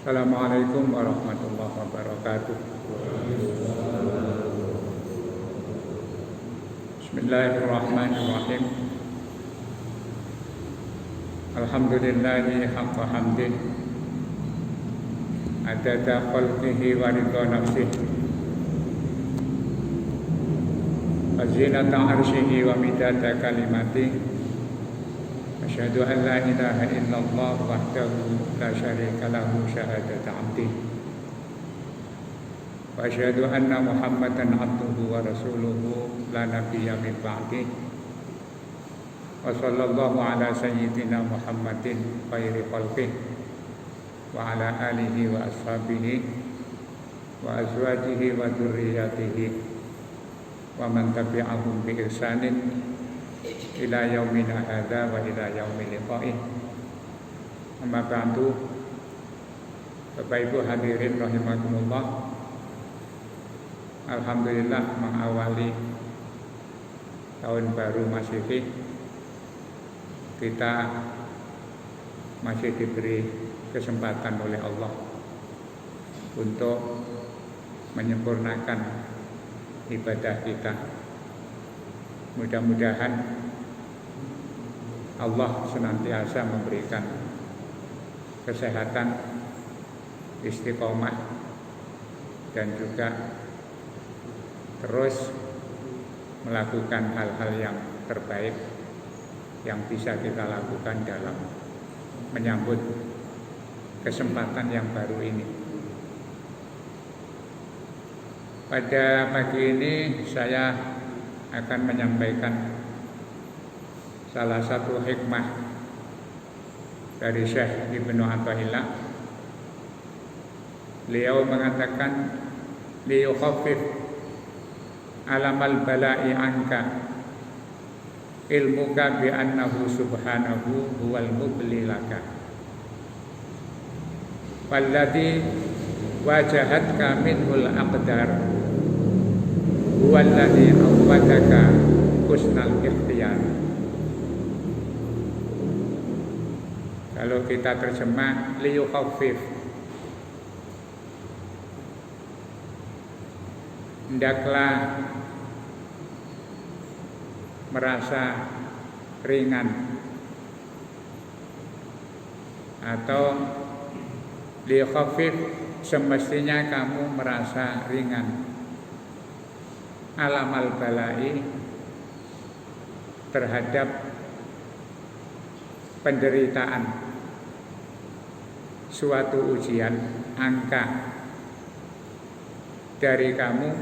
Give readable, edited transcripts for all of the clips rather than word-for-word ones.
Assalamualaikum warahmatullahi wabarakatuh. Bismillahirrahmanirrahim. Alhamdulillahi haqqa hamdih, adada khalqihi wa ridha nafsihi, wa zinata arsyihi wa midada kalimatihi. Asyhadu an la ilaha illallah wahdahu la syarika lahu syahadata 'abdi. Wa asyhadu anna Muhammadan 'abduhu wa rasuluhu la nabiyya min ba'dih. Wa sallallahu ala sayyidina Muhammadin khairi khalqih wa ala alihi wa ashabihi wa azwajihi wa dzurriyyatihi wa man tabi'ahum bi ihsanin ila yaumina hadza wa ila yaumil liqa'ih. Amma ba'du. Bapak Ibu hadirin rahimakumullah. Alhamdulillah mengawali tahun baru Masehi, kita masih diberi kesempatan oleh Allah untuk menyempurnakan ibadah kita. Mudah-mudahan Allah senantiasa memberikan kesehatan, istiqomah, dan juga terus melakukan hal-hal yang terbaik yang bisa kita lakukan dalam menyambut kesempatan yang baru ini. Pada pagi ini saya akan menyampaikan salah satu hikmah dari Syekh Ibnu Athaillah. Beliau mengatakan, liyukhaffif alamal bala'i anka ilmuka bi annahu subhanahu huwal mubli laka walladhi wajahatka minhul aqdar huwalladhi awwadaka husnal ikhtiyar. Kalau kita terjemah, liyukhaffif, hendaklah merasa ringan, atau liyukhaffif, semestinya kamu merasa ringan, alamal balai, terhadap penderitaan, suatu ujian, angka dari kamu,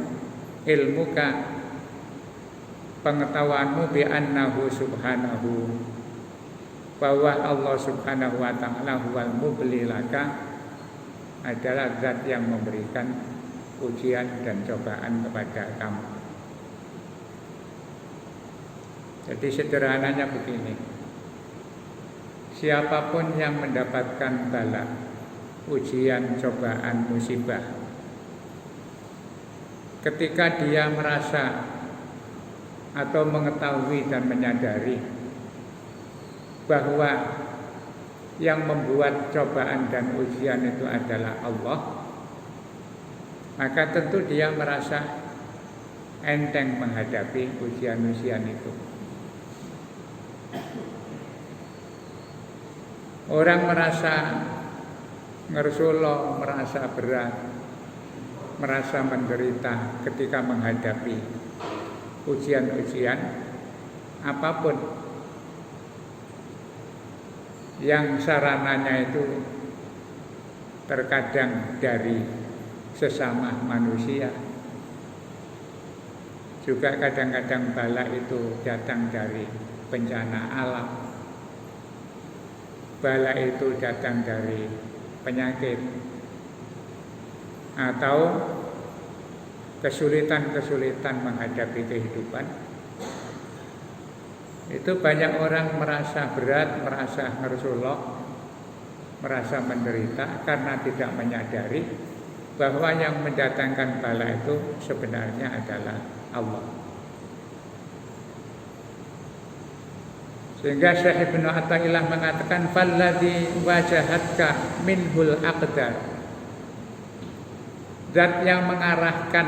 ilmuka, pengetahuanmu, bi annahu subhanahu, bahwa Allah subhanahu wa ta'ala huwal mubli laka, adalah zat yang memberikan ujian dan cobaan kepada kamu. Jadi sederhananya begini, siapapun yang mendapatkan bala, ujian, cobaan, musibah, ketika dia merasa atau mengetahui dan menyadari bahwa yang membuat cobaan dan ujian itu adalah Allah, maka tentu dia merasa enteng menghadapi ujian-ujian itu. Orang merasa ngersulo, merasa berat, merasa menderita ketika menghadapi ujian-ujian apapun yang sarananya itu terkadang dari sesama manusia, juga kadang-kadang bala itu datang dari bencana alam, bala itu datang dari penyakit atau kesulitan-kesulitan menghadapi kehidupan. Itu banyak orang merasa berat, merasa ngersulok, merasa menderita karena tidak menyadari bahwa yang mendatangkan bala itu sebenarnya adalah Allah. Sehingga Syekh Ibnu Athaillah mengatakan, falladzi wajahatka minhul aqdar, zat yang mengarahkan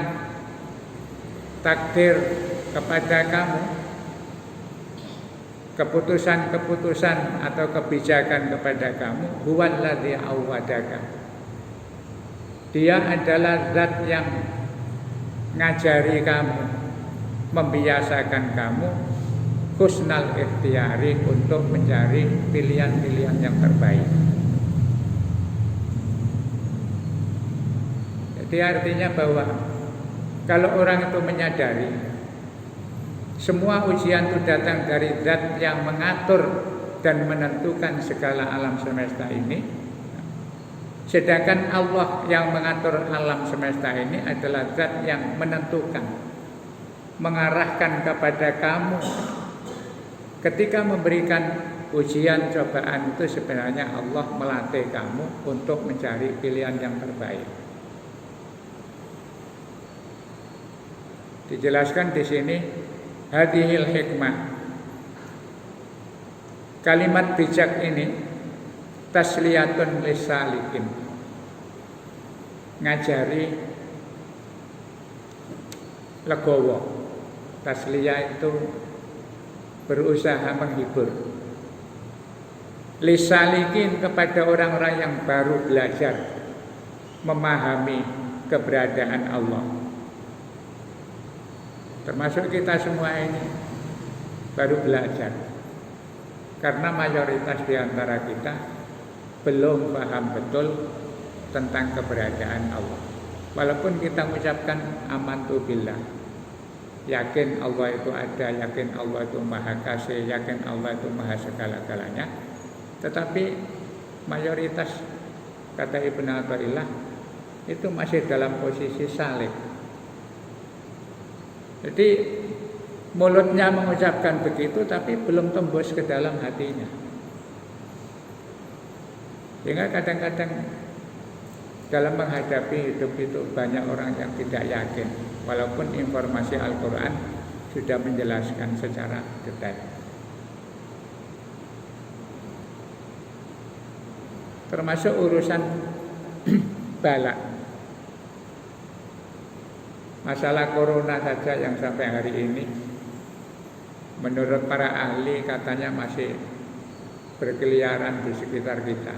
takdir kepada kamu, keputusan-keputusan atau kebijakan kepada kamu, huwallazi awwadaka. Dia adalah zat yang ngajari kamu, membiasakan kamu husnal ikhtiyari untuk mencari pilihan-pilihan yang terbaik. Jadi artinya bahwa kalau orang itu menyadari semua ujian itu datang dari zat yang mengatur dan menentukan segala alam semesta ini, sedangkan Allah yang mengatur alam semesta ini adalah zat yang menentukan, mengarahkan kepada kamu. Ketika memberikan ujian cobaan itu sebenarnya Allah melatih kamu untuk mencari pilihan yang terbaik. Dijelaskan di sini hadhil hikmah. Kalimat bijak ini tasliyatun lisalikin, ngajari legowo. Tasliyah itu berusaha menghibur. Lisalikin kepada orang-orang yang baru belajar memahami keberadaan Allah. Termasuk kita semua ini baru belajar. Karena mayoritas di antara kita belum paham betul tentang keberadaan Allah. Walaupun kita mengucapkan amantu billah, yakin Allah itu ada, yakin Allah itu maha kasih, yakin Allah itu maha segala-galanya, tetapi mayoritas, kata Ibnu Athaillah, itu masih dalam posisi saleh. Jadi mulutnya mengucapkan begitu, tapi belum tembus ke dalam hatinya. Sehingga kadang-kadang dalam menghadapi hidup itu banyak orang yang tidak yakin, walaupun informasi Al-Quran sudah menjelaskan secara detail. Termasuk urusan bala. Masalah corona saja yang sampai hari ini menurut para ahli katanya masih berkeliaran di sekitar kita.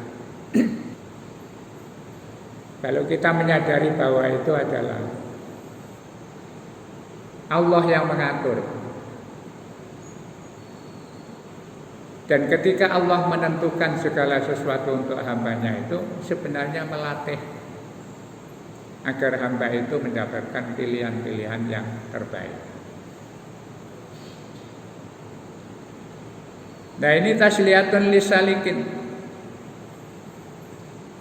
Kalau kita menyadari bahwa itu adalah Allah yang mengatur, dan ketika Allah menentukan segala sesuatu untuk hambanya itu sebenarnya melatih agar hamba itu mendapatkan pilihan-pilihan yang terbaik. Nah, ini tasliyatun lisalikin,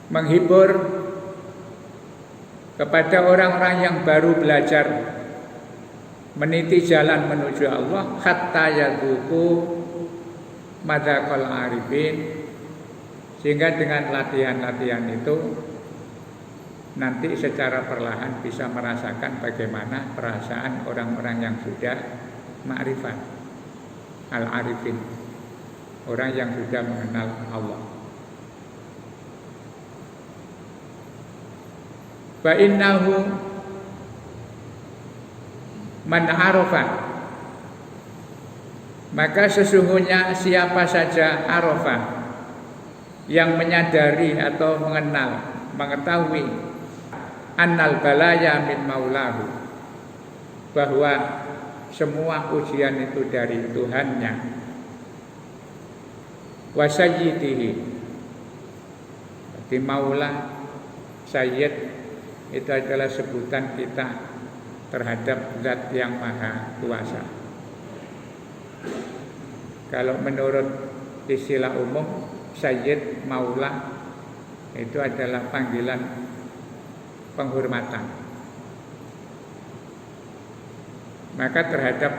menghibur kepada orang-orang yang baru belajar meniti jalan menuju Allah, hatta yadzuqu madaqal arifin, sehingga dengan latihan-latihan itu nanti secara perlahan bisa merasakan bagaimana perasaan orang-orang yang sudah ma'rifat, al-arifin, orang yang sudah mengenal Allah. Fa innahu man arafa, maka sesungguhnya siapa saja arafa, yang menyadari atau mengenal, mengetahui annal balaya min maulahu, bahwa semua ujian itu dari Tuhannya, wa sayyidihi, di maula, sayyid itu adalah sebutan kita terhadap zat yang maha kuasa. Kalau menurut istilah umum, sayyid, maula itu adalah panggilan penghormatan. Maka terhadap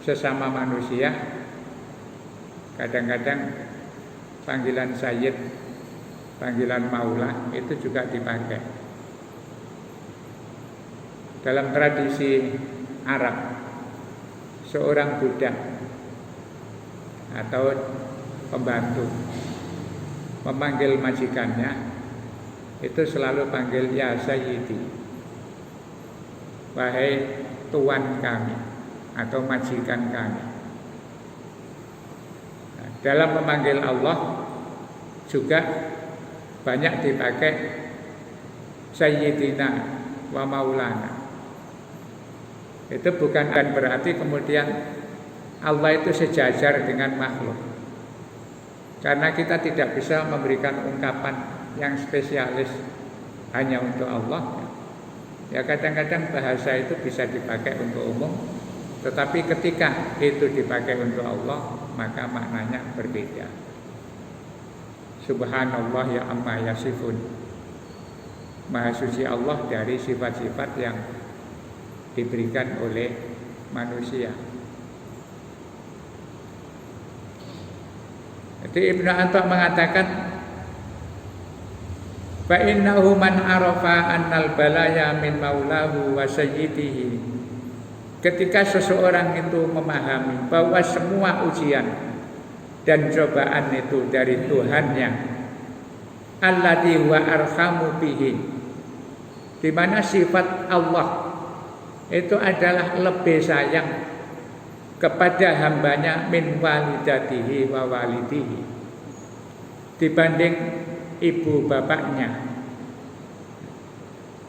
sesama manusia kadang-kadang panggilan sayyid, panggilan maula itu juga dipakai. Dalam tradisi Arab, seorang budak atau pembantu memanggil majikannya itu selalu panggil ya sayyidi. wahai tuan kami atau majikan kami. Nah, dalam memanggil Allah juga banyak dipakai Sayyidina wa Maulana. Itu bukan berarti kemudian Allah itu sejajar dengan makhluk. Karena kita tidak bisa memberikan ungkapan yang spesialis hanya untuk Allah. Ya kadang-kadang bahasa itu bisa dipakai untuk umum, tetapi ketika itu dipakai untuk Allah, maka maknanya berbeda. Subhanallah ya amma yasifun. Maha suci Allah dari sifat-sifat yang diberikan oleh manusia. Jadi Ibnu Atha mengatakan, fa innahu man arafa annal balaya min maulahu wa sayyidihi. Ketika seseorang itu memahami bahwa semua ujian dan cobaan itu dari Tuhannya, alladzi wa arhamu bihi, di mana sifat Allah itu adalah lebih sayang kepada hambanya min walidatihi wa walidihi, dibanding ibu bapaknya.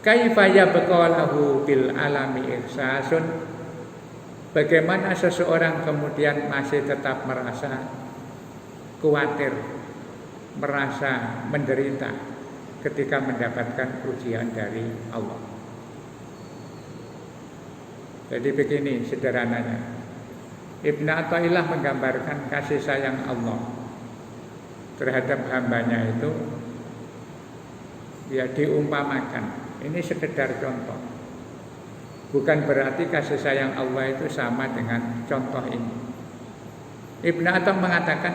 Kaifa yabqalahu bil alami ihsasun, bagaimana seseorang kemudian masih tetap merasa khawatir, merasa menderita ketika mendapatkan ujian dari Allah. Jadi begini sederhananya, Ibnu Athaillah menggambarkan kasih sayang Allah terhadap hambanya itu ya diumpamakan. Ini sekedar contoh. Bukan berarti kasih sayang Allah itu sama dengan contoh ini. Ibnu Atha mengatakan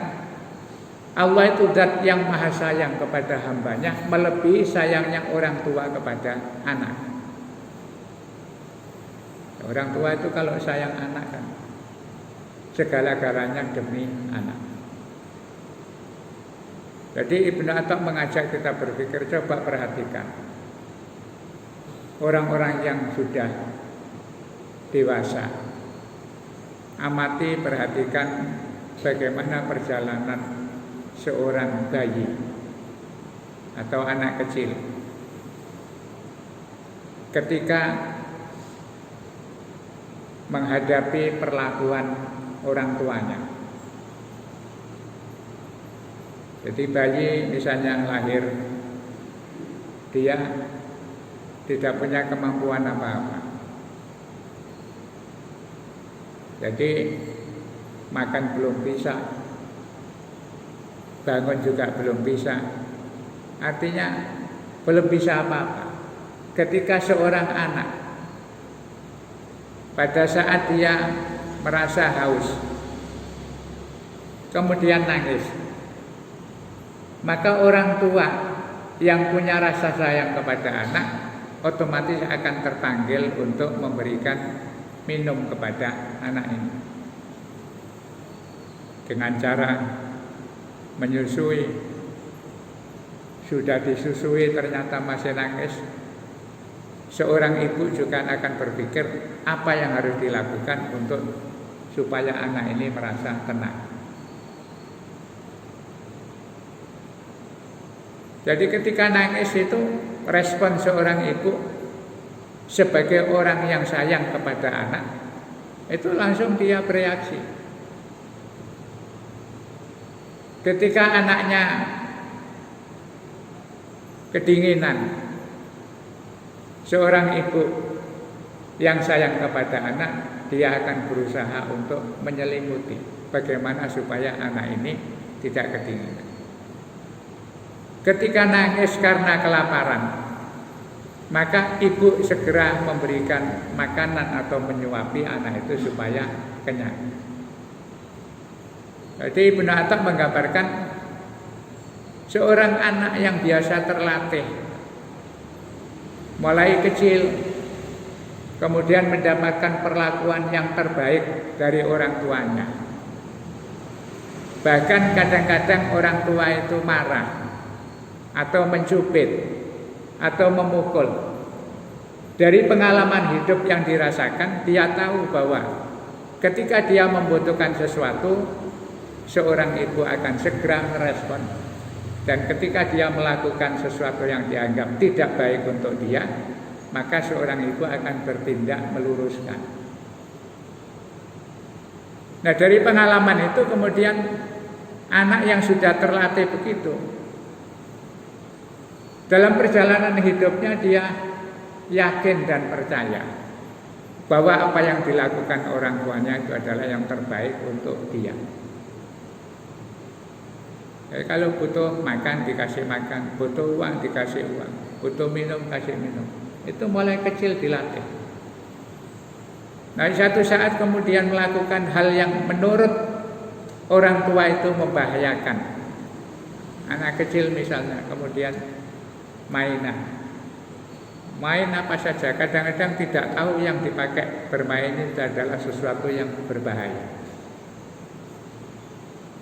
Allah itu zat yang maha sayang kepada hambanya, melebihi sayangnya orang tua kepada anak. Orang tua itu kalau sayang anak kan segala-galanya demi anak. Jadi Ibnu Atha mengajak kita berpikir, coba perhatikan orang-orang yang sudah dewasa. Amati, perhatikan bagaimana perjalanan seorang bayi atau anak kecil ketika menghadapi perlakuan orang tuanya. Jadi bayi misalnya lahir, dia tidak punya kemampuan apa-apa. Jadi makan belum bisa, bangun juga belum bisa. Artinya belum bisa apa-apa. Ketika seorang anak pada saat dia merasa haus, kemudian nangis, maka orang tua yang punya rasa sayang kepada anak otomatis akan terpanggil untuk memberikan minum kepada anak ini dengan cara menyusui. Sudah disusui ternyata masih nangis, seorang ibu juga akan berpikir apa yang harus dilakukan untuk supaya anak ini merasa tenang. Jadi ketika nangis itu respon seorang ibu sebagai orang yang sayang kepada anak, itu langsung dia bereaksi. Ketika anaknya kedinginan, seorang ibu yang sayang kepada anak, dia akan berusaha untuk menyelimuti bagaimana supaya anak ini tidak kedinginan. Ketika nangis karena kelaparan, maka ibu segera memberikan makanan atau menyuapi anak itu supaya kenyang. Jadi Ibnu Atha menggambarkan seorang anak yang biasa terlatih mulai kecil, kemudian mendapatkan perlakuan yang terbaik dari orang tuanya. Bahkan kadang-kadang orang tua itu marah atau mencubit atau memukul, Dari pengalaman hidup yang dirasakan, dia tahu bahwa ketika dia membutuhkan sesuatu, seorang ibu akan segera merespon. Dan ketika dia melakukan sesuatu yang dianggap tidak baik untuk dia, maka seorang ibu akan bertindak meluruskan. Nah, dari pengalaman itu kemudian anak yang sudah terlatih begitu, dalam perjalanan hidupnya dia yakin dan percaya bahwa apa yang dilakukan orang tuanya itu adalah yang terbaik untuk dia. Kalau butuh makan dikasih makan, butuh uang dikasih uang, butuh minum kasih minum. Itu mulai kecil dilatih. Nah, satu saat kemudian melakukan hal yang menurut orang tua itu membahayakan. Anak kecil misalnya kemudian main apa saja, kadang-kadang tidak tahu yang dipakai bermain itu adalah sesuatu yang berbahaya.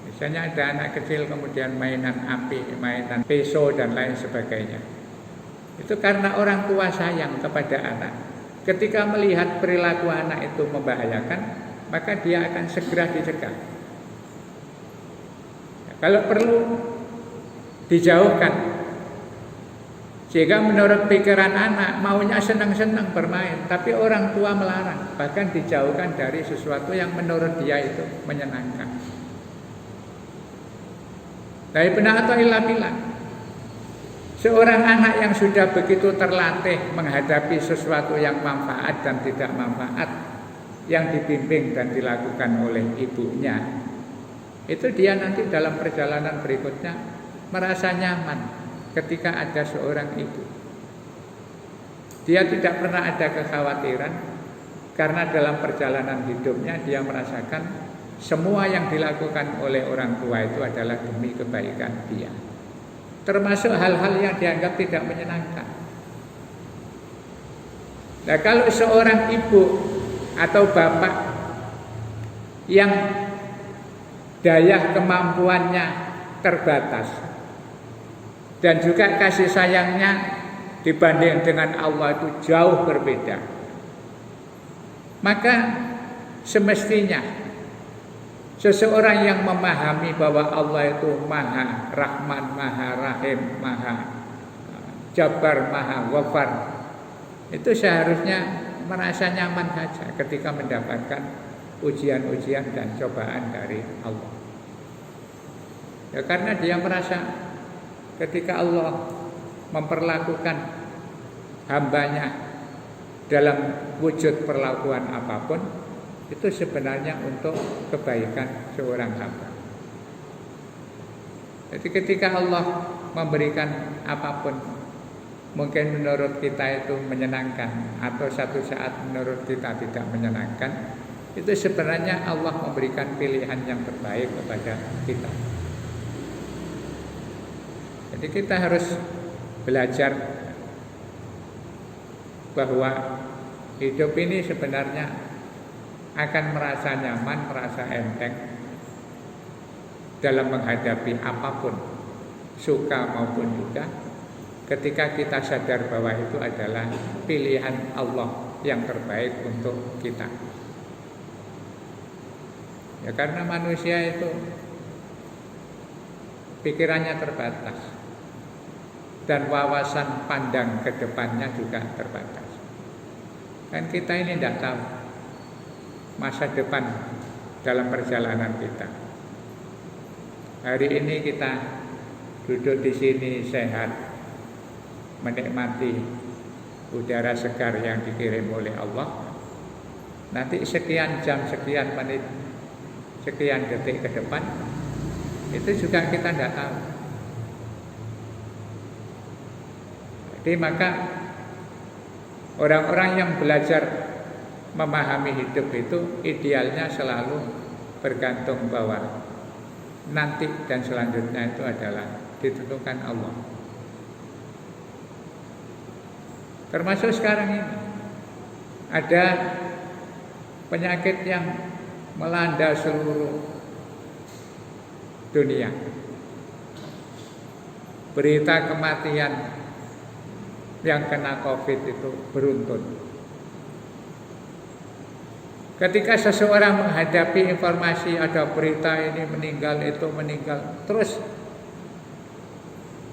Misalnya ada anak kecil kemudian mainan api, mainan peso dan lain sebagainya. Itu karena orang tua sayang kepada anak. Ketika melihat perilaku anak itu membahayakan, maka dia akan segera dicegah. Kalau perlu dijauhkan. Sehingga menurut pikiran anak maunya senang-senang bermain, tapi orang tua melarang, bahkan dijauhkan dari sesuatu yang menurut dia itu menyenangkan. Dari benar atau ilah bilang, seorang anak yang sudah begitu terlatih menghadapi sesuatu yang manfaat dan tidak manfaat, yang dibimbing dan dilakukan oleh ibunya, itu dia nanti dalam perjalanan berikutnya merasa nyaman. Ketika ada seorang ibu, dia tidak pernah ada kekhawatiran, karena dalam perjalanan hidupnya dia merasakan semua yang dilakukan oleh orang tua itu adalah demi kebaikan dia, termasuk hal-hal yang dianggap tidak menyenangkan. Nah, kalau seorang ibu atau bapak yang daya kemampuannya terbatas dan juga kasih sayangnya dibanding dengan Allah itu jauh berbeda, maka semestinya seseorang yang memahami bahwa Allah itu Maha Rahman, Maha Rahim, Maha Jabbar, Maha Ghafar, itu seharusnya merasa nyaman saja ketika mendapatkan ujian-ujian dan cobaan dari Allah. Ya, karena dia merasa ketika Allah memperlakukan hambanya dalam wujud perlakuan apapun, itu sebenarnya untuk kebaikan seorang hamba. Jadi ketika Allah memberikan apapun, mungkin menurut kita itu menyenangkan, atau satu saat menurut kita tidak menyenangkan, itu sebenarnya Allah memberikan pilihan yang terbaik kepada kita. Jadi kita harus belajar bahwa hidup ini sebenarnya akan merasa nyaman, merasa enteng dalam menghadapi apapun, suka maupun duka, ketika kita sadar bahwa itu adalah pilihan Allah yang terbaik untuk kita. Ya, karena manusia itu pikirannya terbatas dan wawasan pandang ke depannya juga terbatas. Dan kita ini tidak tahu masa depan dalam perjalanan kita. Hari ini kita duduk di sini sehat, menikmati udara segar yang dikirim oleh Allah. Nanti sekian jam, sekian menit, sekian detik ke depan, itu juga kita tidak tahu. Jadi maka orang-orang yang belajar memahami hidup itu idealnya selalu bergantung bahwa nanti dan selanjutnya itu adalah ditentukan Allah. Termasuk sekarang ini ada penyakit yang melanda seluruh dunia. Berita kematian yang kena COVID itu beruntun. Ketika seseorang menghadapi informasi ada berita ini meninggal, itu meninggal, terus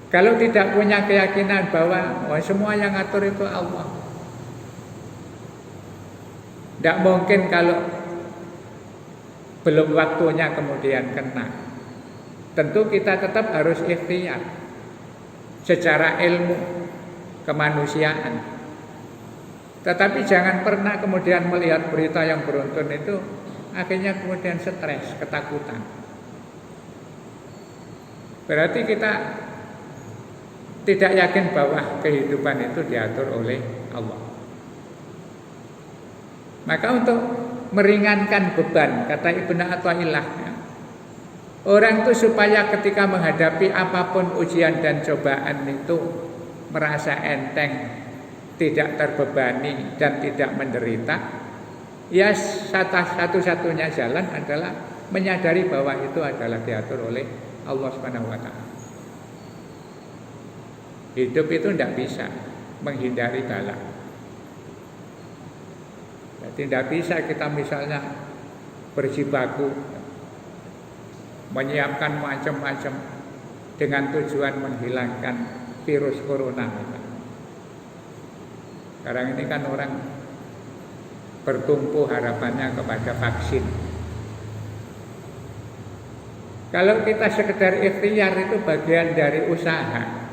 kalau tidak punya keyakinan bahwa semua yang ngatur itu Allah, tidak mungkin kalau belum waktunya kemudian kena. Tentu kita tetap harus ikhtiar secara ilmu kemanusiaan. Tetapi jangan pernah kemudian melihat berita yang beruntun itu akhirnya kemudian stres, ketakutan. Berarti kita tidak yakin bahwa kehidupan itu diatur oleh Allah. Maka untuk meringankan beban, kata Ibnu Athaillah, orang itu supaya ketika menghadapi apapun ujian dan cobaan itu merasa enteng, tidak terbebani dan tidak menderita, ya satu-satunya jalan adalah menyadari bahwa itu adalah diatur oleh Allah Subhanahu wa taala. Hidup itu tidak bisa menghindari bala. Jadi tidak bisa kita misalnya berjibaku menyiapkan macam-macam dengan tujuan menghilangkan virus corona. Sekarang ini kan orang bertumpu harapannya kepada vaksin. Kalau kita sekedar ikhtiar itu bagian dari usaha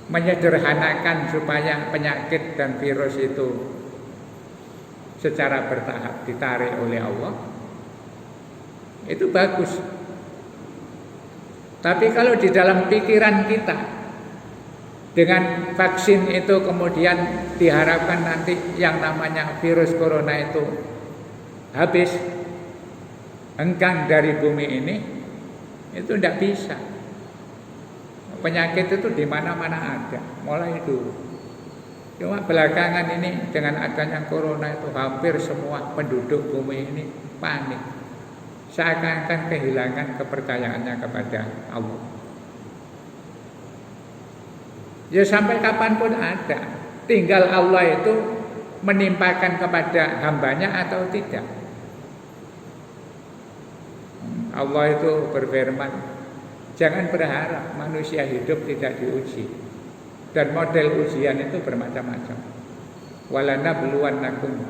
menyederhanakan supaya penyakit dan virus itu secara bertahap ditarik oleh Allah, itu bagus. Tapi kalau di dalam pikiran kita dengan vaksin itu kemudian diharapkan nanti yang namanya virus corona itu habis, hengkang dari bumi ini, itu tidak bisa. Penyakit itu di mana-mana ada, mulai dulu. Cuma belakangan ini dengan adanya corona itu hampir semua penduduk bumi ini panik, seakan-akan kehilangan kepercayaannya kepada Allah. Ya sampai kapanpun ada, tinggal Allah itu menimpakan kepada hambanya atau tidak. Allah itu berfirman, jangan berharap manusia hidup tidak diuji. Dan model ujian itu bermacam-macam. Walanabluwannakum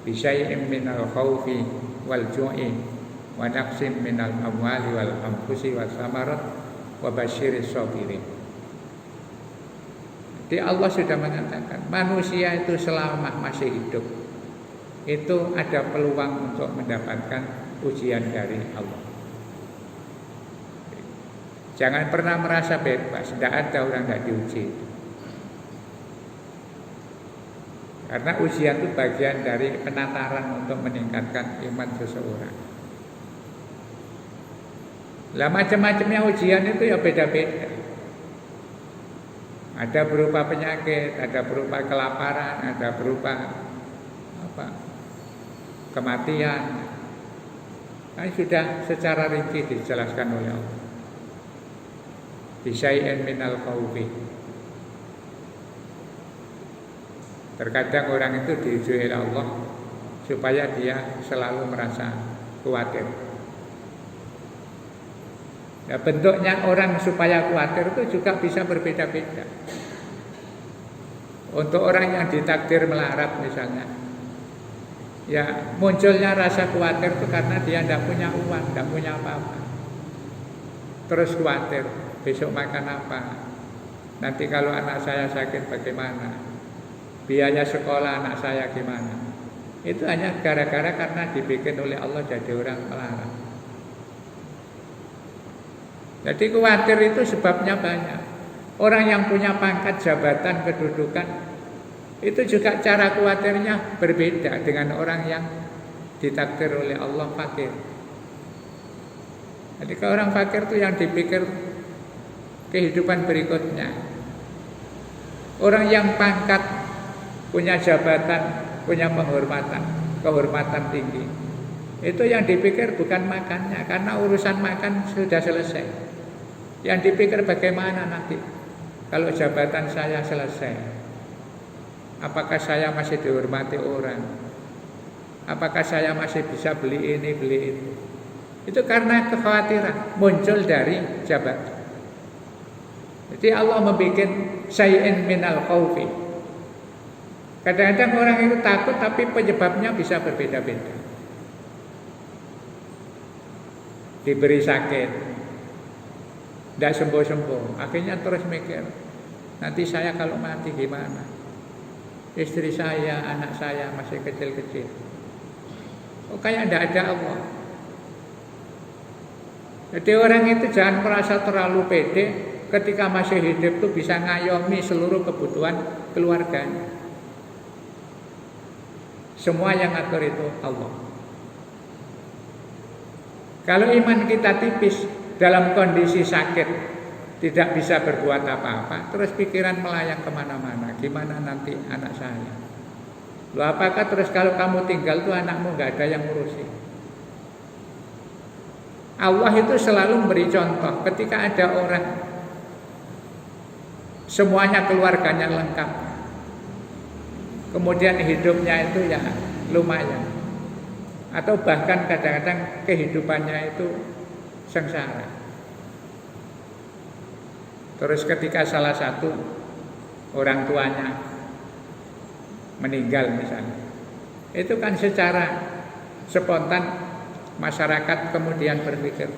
bisyai'im minal khaufi wal ju'i wa naqsim minal amwali wal anfusi was samarat wa basyiris sabirin. Jadi Allah sudah mengatakan manusia itu selama masih hidup itu ada peluang untuk mendapatkan ujian dari Allah. Jangan pernah merasa bebas, tidak ada orang tidak diuji. Karena ujian itu bagian dari penataran untuk meningkatkan iman seseorang. Lah macam-macamnya ujian itu ya beda-beda. Ada berupa penyakit, ada berupa kelaparan, ada berupa kematian. Nah, sudah secara rinci dijelaskan oleh Allah. Bisyai'in minal khaufi. Terkadang orang itu diuji oleh Allah supaya dia selalu merasa khawatir. Ya, bentuknya orang supaya khawatir itu juga bisa berbeda-beda. Untuk orang yang ditakdir melarat misalnya, ya munculnya rasa khawatir itu karena dia tidak punya uang, tidak punya apa-apa. Terus khawatir, besok makan apa? Nanti kalau anak saya sakit bagaimana? Biaya sekolah anak saya gimana? Itu hanya gara-gara karena dibikin oleh Allah jadi orang melarat. Jadi khawatir itu sebabnya banyak. Orang yang punya pangkat, jabatan, kedudukan, itu juga cara khawatirnya berbeda dengan orang yang ditakdir oleh Allah fakir. Jadi kalau orang fakir itu yang dipikir kehidupan berikutnya. Orang yang pangkat, punya jabatan, punya kehormatan tinggi, itu yang dipikir bukan makannya, karena urusan makan sudah selesai. Yang dipikir bagaimana nanti Kalau jabatan saya selesai, apakah saya masih dihormati orang? Apakah saya masih bisa beli ini, beli itu? Itu karena kekhawatiran muncul dari jabatan. Jadi Allah membuat syai'in minal khaufi. Kadang-kadang orang itu takut tapi penyebabnya bisa berbeda-beda. Diberi sakit, tidak sembuh-sembuh, akhirnya terus mikir, nanti saya kalau mati gimana? Istri saya, anak saya masih kecil-kecil. Oh, kayak tidak ada Allah. Jadi orang itu jangan merasa terlalu pede ketika masih hidup itu bisa ngayomi seluruh kebutuhan keluarganya. Semua yang ngatur itu Allah. Kalau iman kita tipis dalam kondisi sakit, tidak bisa berbuat apa-apa, terus pikiran melayang kemana-mana, gimana nanti anak saya? Loh, apakah terus kalau kamu tinggal tuh anakmu nggak ada yang ngurusi? Allah itu selalu memberi contoh ketika ada orang semuanya keluarganya lengkap, kemudian hidupnya itu ya lumayan, atau bahkan kadang-kadang kehidupannya itu sengsara. Terus ketika salah satu orang tuanya meninggal misalnya, itu kan secara spontan masyarakat kemudian berpikir,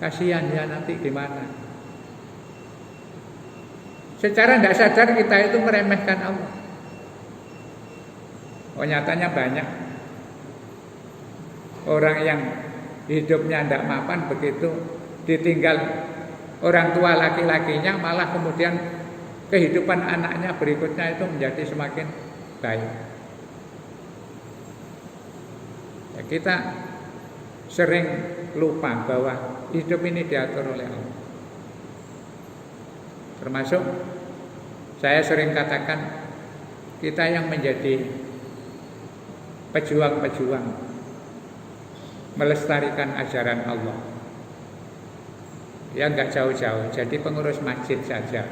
kasihan ya nanti gimana. Secara tidak sadar kita itu meremehkan Allah. Oh, nyatanya banyak orang yang hidupnya tidak mapan, begitu ditinggal orang tua laki-lakinya, malah kemudian kehidupan anaknya berikutnya itu menjadi semakin baik. Ya, kita sering lupa bahwa hidup ini diatur oleh Allah. Termasuk saya sering katakan, kita yang menjadi pejuang-pejuang melestarikan ajaran Allah, ya enggak jauh-jauh jadi pengurus masjid saja,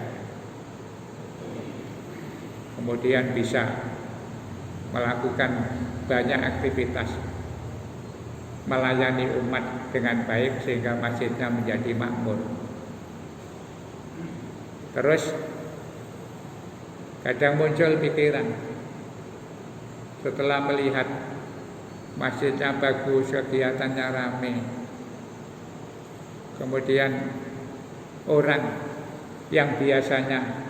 kemudian bisa melakukan banyak aktivitas melayani umat dengan baik sehingga masjidnya menjadi makmur. Terus kadang muncul pikiran setelah melihat masjidnya bagus, kegiatannya ramai, kemudian orang yang biasanya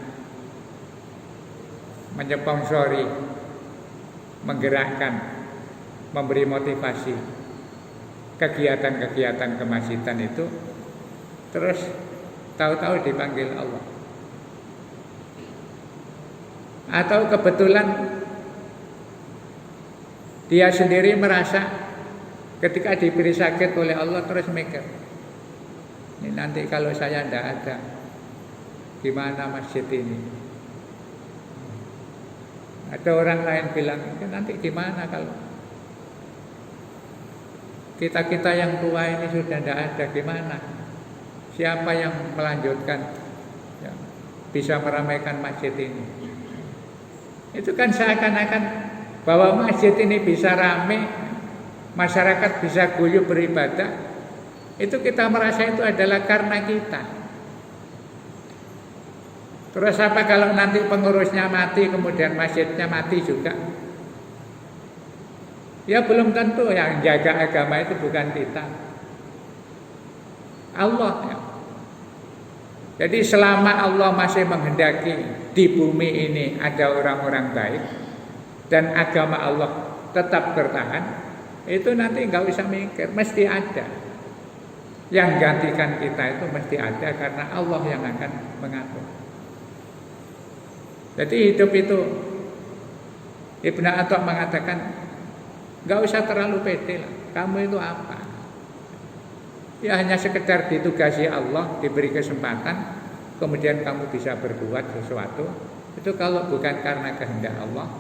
menyponsori, menggerakkan, memberi motivasi kegiatan-kegiatan kemasjidan itu, terus tahu-tahu dipanggil Allah. Atau kebetulan dia sendiri merasa ketika diberi sakit oleh Allah, terus mikir, ini nanti kalau saya tidak ada, gimana masjid ini? Ada orang lain bilang, nanti gimana kalau kita yang tua ini sudah tidak ada, gimana? Siapa yang melanjutkan, ya, bisa meramaikan masjid ini? Itu kan seakan-akan bahwa masjid ini bisa ramai, masyarakat bisa guyup beribadah, itu kita merasa itu adalah karena kita. Terus apa kalau nanti pengurusnya mati, kemudian masjidnya mati juga? Ya belum tentu yang jaga agama itu bukan kita, Allah ya. Jadi selama Allah masih menghendaki di bumi ini ada orang-orang baik dan agama Allah tetap bertahan, itu nanti nggak usah mikir, mesti ada. Yang gantikan kita itu mesti ada karena Allah yang akan mengatur. Jadi hidup itu, Ibnu Atha mengatakan, nggak usah terlalu pede lah. Kamu itu apa? Ya hanya sekedar ditugasi Allah, diberi kesempatan, kemudian kamu bisa berbuat sesuatu. Itu kalau bukan karena kehendak Allah,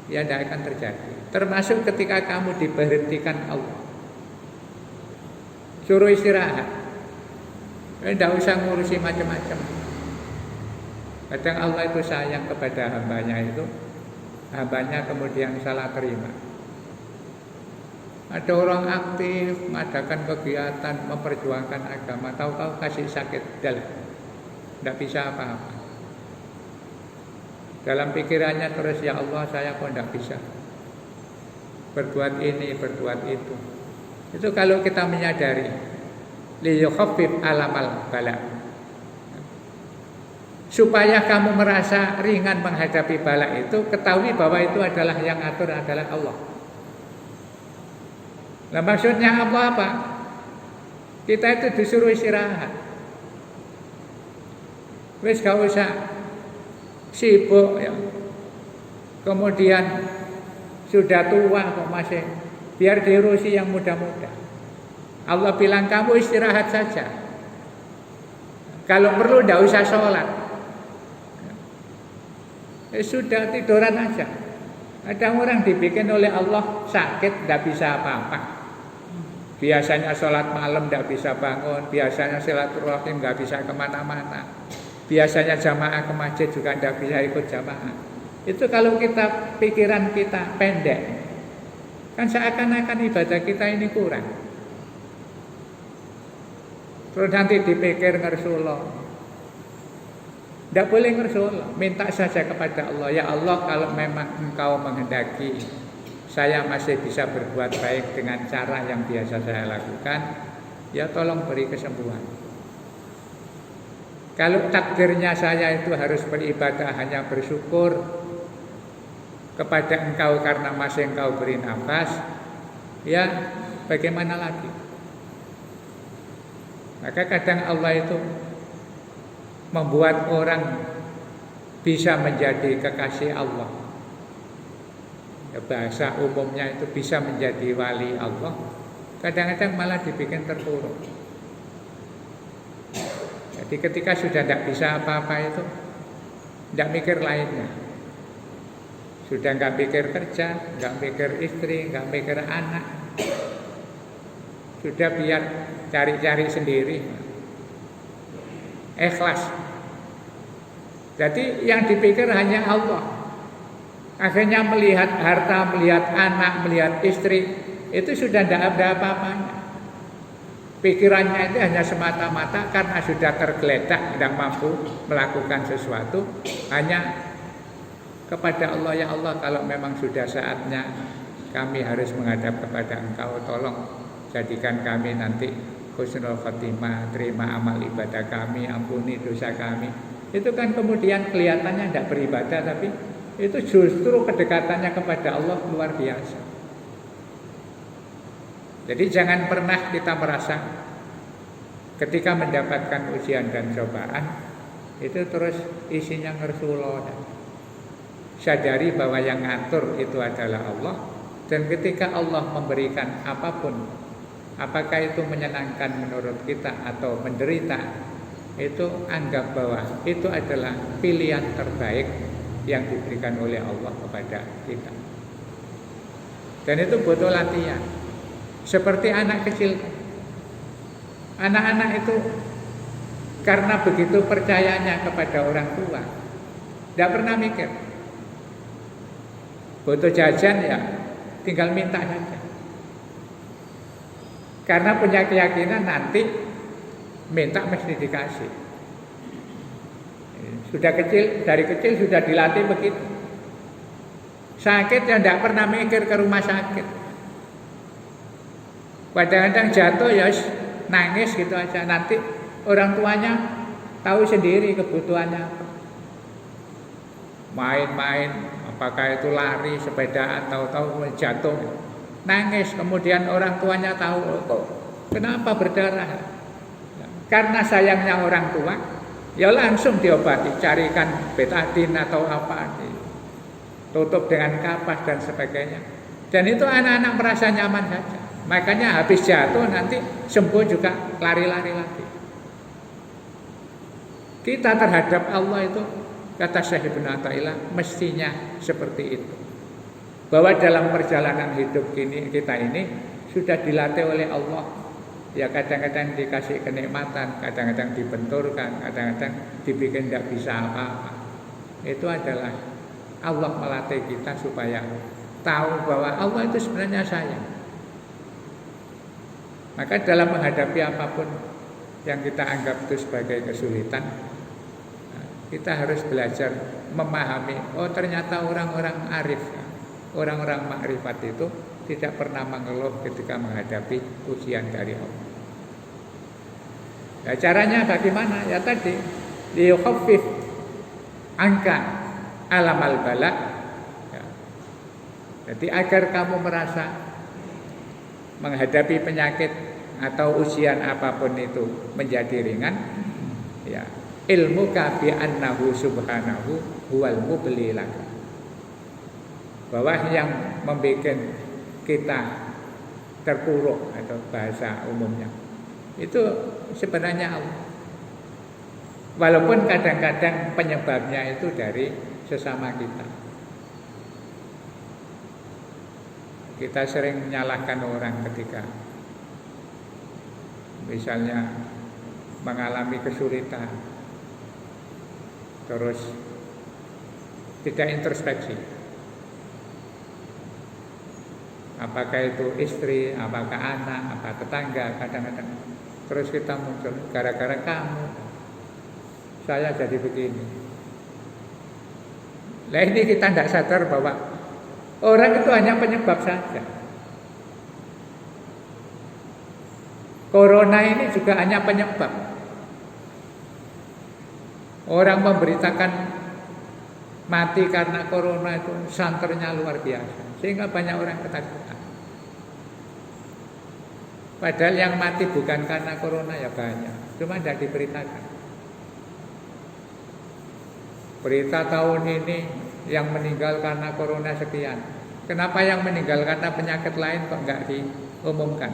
ya tidak akan terjadi. Termasuk ketika kamu diberhentikan Allah, suruh istirahat, tidak usah ngurusi macam-macam. Kadang Allah itu sayang kepada hambanya itu, hambanya kemudian salah terima. Ada orang aktif mengadakan kegiatan, memperjuangkan agama, tahu-tahu kasih sakit dal, tidak bisa apa-apa. Dalam pikirannya terus, ya Allah saya kok tidak bisa berbuat ini, berbuat itu. Itu kalau kita menyadari, liyukhaffif alamal bala, supaya kamu merasa ringan menghadapi bala itu, ketahui bahwa itu adalah yang atur adalah Allah. Nah maksudnya apa? Kita itu disuruh istirahat. Wis gak usah sibuk ya. Kemudian sudah tua kok masih, biar diurusi yang muda-muda. Allah bilang kamu istirahat saja. Kalau perlu tidak usah sholat. Sudah tiduran aja. Ada orang dibikin oleh Allah sakit, tidak bisa apa-apa. Biasanya sholat malam tidak bisa bangun, biasanya silaturahim nggak bisa kemana-mana, biasanya jamaah ke masjid juga tidak bisa ikut jamaah. Itu kalau kita pikiran kita pendek, kan seakan-akan ibadah kita ini kurang. Terus nanti dipikir ngersuloh, tidak boleh ngersuloh, minta saja kepada Allah, ya Allah kalau memang Engkau menghendaki saya masih bisa berbuat baik dengan cara yang biasa saya lakukan, ya tolong beri kesembuhan. Kalau takdirnya saya itu harus beribadah hanya bersyukur kepada Engkau karena masih Engkau beri nafas, ya bagaimana lagi? Maka kadang Allah itu membuat orang bisa menjadi kekasih Allah. Bahasa umumnya itu bisa menjadi wali Allah, kadang-kadang malah dibikin terpuruk. Jadi ketika sudah tidak bisa apa-apa itu, tidak mikir lainnya. Sudah nggak mikir kerja, nggak mikir istri, nggak mikir anak, sudah biar cari-cari sendiri, ikhlas. Jadi yang dipikir hanya Allah. Akhirnya melihat harta, melihat anak, melihat istri, itu sudah tidak ada apa-apanya. Pikirannya itu hanya semata-mata karena sudah tergeletak, tidak mampu melakukan sesuatu, hanya kepada Allah, ya Allah kalau memang sudah saatnya kami harus menghadap kepada Engkau, tolong jadikan kami nanti husnul khotimah, terima amal ibadah kami, ampuni dosa kami. Itu kan kemudian kelihatannya tidak beribadah, tapi itu justru kedekatannya kepada Allah luar biasa. Jadi jangan pernah kita merasa ketika mendapatkan ujian dan cobaan itu terus isinya ngersulo. Sadari bahwa yang ngatur itu adalah Allah. Dan ketika Allah memberikan apapun, apakah itu menyenangkan menurut kita atau menderita, itu anggap bahwa itu adalah pilihan terbaik yang diberikan oleh Allah kepada kita. Dan itu butuh latihan. Seperti anak kecil. Anak-anak itu karena begitu percayanya kepada orang tua, tidak pernah mikir. Butuh jajan ya tinggal minta saja. Karena punya keyakinan nanti minta mesti dikasih. Sudah kecil, dari kecil sudah dilatih begitu. Sakit ya tidak pernah mikir ke rumah sakit. Kadang-kadang jatuh ya nangis gitu aja. Nanti orang tuanya tahu sendiri kebutuhannya apa. Main-main, apakah itu lari, sepedaan, tahu-tahu jatuh, nangis. Kemudian orang tuanya tahu, kok kenapa berdarah? Karena sayangnya orang tua, ya langsung diobati, carikan betadin atau apa, tutup dengan kapas dan sebagainya. Dan itu anak-anak merasa nyaman saja. Makanya habis jatuh nanti sembuh juga lari-lari lagi. Kita terhadap Allah itu, kata Syekh Ibnu Athaillah, mestinya seperti itu. Bahwa dalam perjalanan hidup kita ini sudah dilatih oleh Allah. Ya kadang-kadang dikasih kenikmatan, kadang-kadang dibenturkan, kadang-kadang dibikin tidak bisa apa-apa. Itu adalah Allah melatih kita supaya tahu bahwa Allah itu sebenarnya sayang. Maka dalam menghadapi apapun yang kita anggap itu sebagai kesulitan, kita harus belajar memahami, oh ternyata orang-orang arif, orang-orang makrifat itu tidak pernah mengeluh ketika menghadapi ujian dari Allah. Nah, caranya bagaimana? Ya tadi, liyukhaffif angka alamal bala. Ya. Jadi agar kamu merasa menghadapi penyakit atau ujian apapun itu menjadi ringan, ya, ilmu bi annahu subhanahu huwal mubli laka. Bahwa yang membuat kita terpuruk atau bahasa umumnya itu sebenarnya Allah. Walaupun kadang-kadang penyebabnya itu dari sesama kita. Kita sering menyalahkan orang ketika misalnya mengalami kesulitan, terus tidak introspeksi. Apakah itu istri, apakah anak, apa tetangga, kadang-kadang terus kita muncul gara-gara kamu saya jadi begini. Nah ini kita tidak sadar bahwa orang itu hanya penyebab saja. Corona ini juga hanya penyebab. Orang memberitakan mati karena corona itu santernya luar biasa, sehingga banyak orang ketakutan. Padahal yang mati bukan karena corona ya banyak, cuma tidak diberitakan. Berita tahun ini yang meninggal karena corona sekian. Kenapa yang meninggal karena penyakit lain kok nggak diumumkan?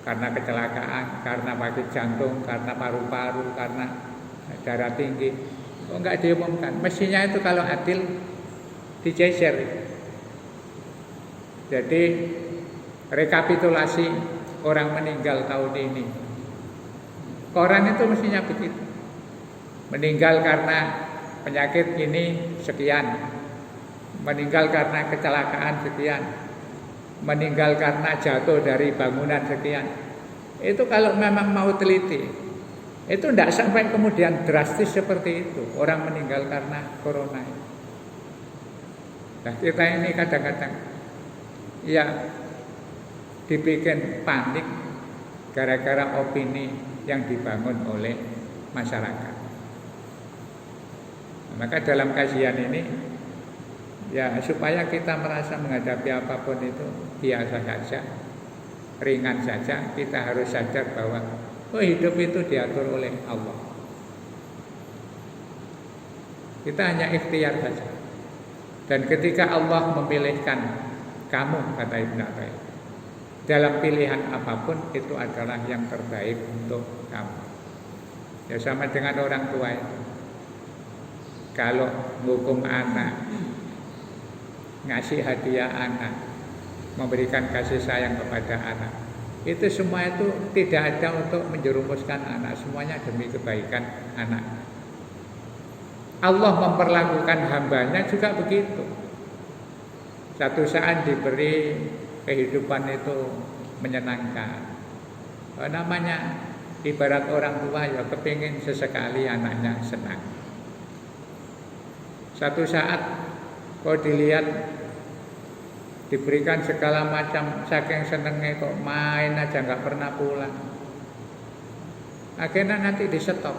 Karena kecelakaan, karena sakit jantung, karena paru-paru, karena darah tinggi, kok nggak diumumkan? Mestinya itu kalau adil dijejer. Jadi rekapitulasi orang meninggal tahun ini. Koran itu mestinya begitu. Meninggal karena penyakit ini sekian, meninggal karena kecelakaan sekian, meninggal karena jatuh dari bangunan sekian. Itu kalau memang mau teliti, itu tidak sampai kemudian drastis seperti itu, orang meninggal karena corona. Nah kita ini kadang-kadang ya dibikin panik gara-gara opini yang dibangun oleh masyarakat. Maka dalam kajian ini ya supaya kita merasa menghadapi apapun itu biasa saja, ringan saja, kita harus sadar bahwa hidup itu diatur oleh Allah. Kita hanya ikhtiar saja. Dan ketika Allah memilihkan kamu, kata Ibnu Athaillah, dalam pilihan apapun itu adalah yang terbaik untuk kamu. Ya sama dengan orang tua itu. Kalau menghukum anak, ngasih hadiah anak, memberikan kasih sayang kepada anak, itu semua itu tidak ada untuk menjerumuskan anak, semuanya demi kebaikan anak. Allah memperlakukan hambanya juga begitu. Satu saat diberi kehidupan itu menyenangkan. Namanya ibarat orang tua ya kepingin sesekali anaknya senang. Satu saat kau dilihat diberikan segala macam, saking senengnya kok main aja nggak pernah pulang. Akhirnya nanti di stop.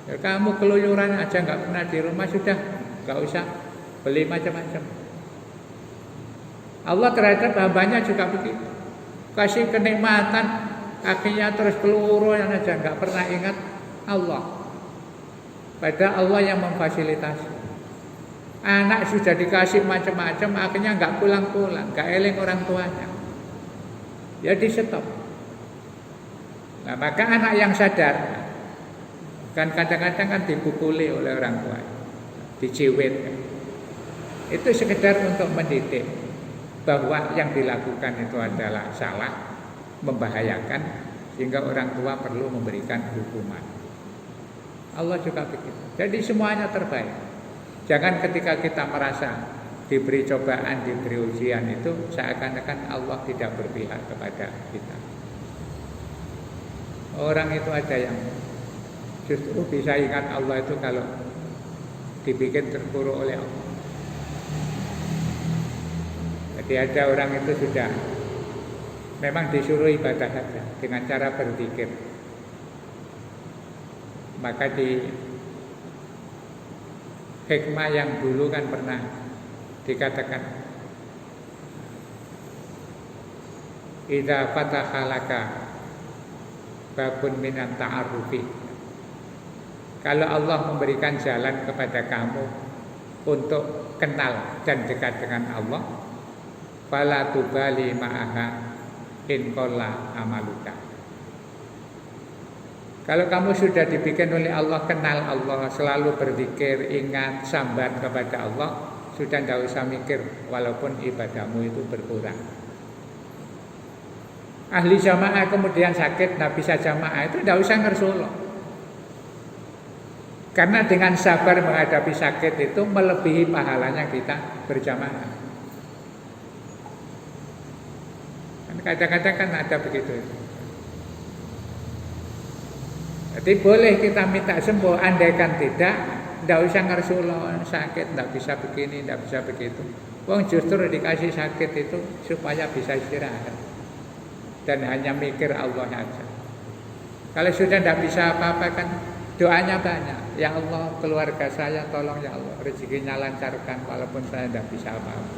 Ya, kamu keluyuran aja nggak pernah di rumah, sudah nggak usah beli macam-macam. Allah terhadap hambanya juga begitu. Kasih kenikmatan, akhirnya terus keluyuran aja nggak pernah ingat Allah. Padahal Allah yang memfasilitasi. Anak sudah dikasih macam-macam, akhirnya nggak pulang-pulang, nggak eling orang tuanya. Ya di stop. Nah maka anak yang sadar, kan kadang-kadang kan dipukuli oleh orang tua, diciwit. Itu sekedar untuk mendidik bahwa yang dilakukan itu adalah salah, membahayakan, sehingga orang tua perlu memberikan hukuman. Allah juga begitu. Jadi semuanya terbaik. Jangan ketika kita merasa diberi cobaan, diberi ujian itu seakan-akan Allah tidak berpihak kepada kita. Orang itu ada yang justru bisa ingat Allah itu kalau dibikin terpuruk oleh Allah. Jadi ada orang itu sudah memang disuruh ibadah saja dengan cara berzikir. Maka di hikmah yang dulu kan pernah dikatakan, idza fataha laka babun minan ta'arrufi. Kalau Allah memberikan jalan kepada kamu untuk kenal dan dekat dengan Allah, fala tubali ma'aha in qalla amaluka. Kalau kamu sudah dibikin oleh Allah kenal Allah, selalu berzikir, ingat, sambat kepada Allah, sudah tidak usah mikir walaupun ibadahmu itu berkurang. Ahli jamaah kemudian sakit, tidak bisa jamaah, itu tidak usah ngersulok. Karena dengan sabar menghadapi sakit itu melebihi pahalanya kita berjamaah. Kadang-kadang kan ada begitu. Jadi boleh kita minta sembuh, andaikan tidak usah ngersulok, sakit, tidak bisa begini, tidak bisa begitu. Wong justru dikasih sakit itu supaya bisa istirahat dan hanya mikir Allah saja. Kalau sudah tidak bisa apa-apa kan doanya banyak. Ya Allah, keluarga saya tolong ya Allah, rezekinya lancarkan walaupun saya tidak bisa apa-apa.